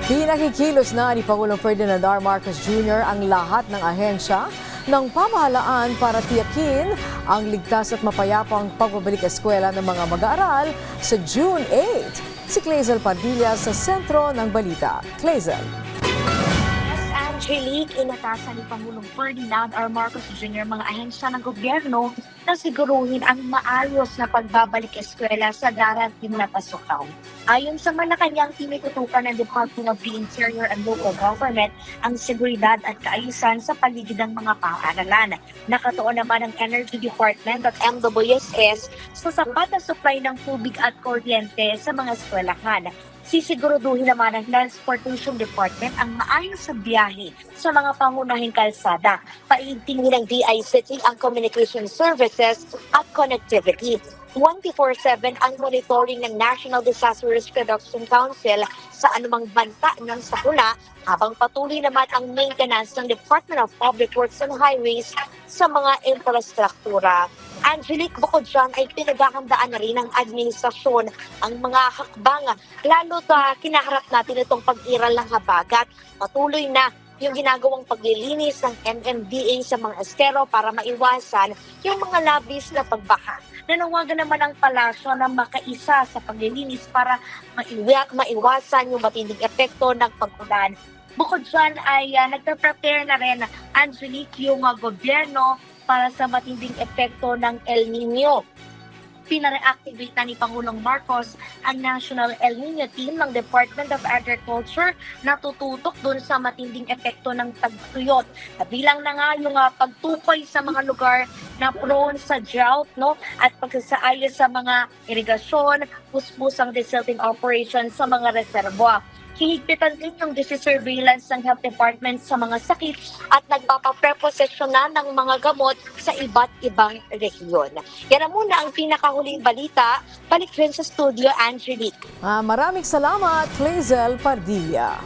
Pinakikilos na ni Pangulong Ferdinand R. Marcos Jr. ang lahat ng ahensya ng pamahalaan para tiyakin ang ligtas at mapayapang pagbabalik eskwela ng mga mag-aaral sa June 8. Si Clazel Padilla sa sentro ng balita. Clazel. Angelique, inatasan ni Pangulong Ferdinand R. Marcos Jr. mga ahensya ng gobyerno na siguruhin ang maayos na pagbabalik eskwela sa darating na pasukan. Ayon sa Malacanang, tinututukan ng Department of the Interior and Local Government ang seguridad at kaayusan sa paligid ng mga paaralan. Nakatuon naman ang Energy Department at MWSS sa sapat na supply ng tubig at kuryente sa mga eskwelahan. Sisiguraduhin naman ng Transportation Department ang maayos sa biyahe sa mga pangunahing kalsada. Paigtingin ng DICT ang communication services at connectivity. 24/7 ang monitoring ng National Disaster Risk Reduction Council sa anumang banta ng sakuna, habang patuloy naman ang maintenance ng Department of Public Works and Highways sa mga infrastruktura. Angelique, bukod dyan ay pinaghahandaan na rin ng administrasyon ang mga hakbang, lalo na kinaharap natin itong pag-iral ng habagat. Patuloy na yung ginagawang paglilinis ng MMDA sa mga estero para maiwasan yung mga labis na pagbaha. Nanawagan naman ang palasyo na makaisa sa paglilinis para maiwasan yung matinding epekto ng pag-ulan. Bukod dyan ay nagpe-prepare na rin, Angelique, yung gobyerno para sa matinding epekto ng El Nino. Pinareactivate na ni Pangulong Marcos ang National El Nino Team ng Department of Agriculture na tututok dun sa matinding epekto ng tagtuyot. Kabilang na nga yung pagtukoy sa mga lugar na prone sa drought, at pagsasaayos sa mga irigasyon, puspusang desilting operations sa mga reservoir. Hihigpitan din yung disease surveillance ng Health Department sa mga sakit at nagpapapreposesyonan ng mga gamot sa iba't ibang rehiyon. Yan na muna ang pinakahuling balita. Balik rin sa studio, Angelique. Maraming salamat, Clazel Padilla.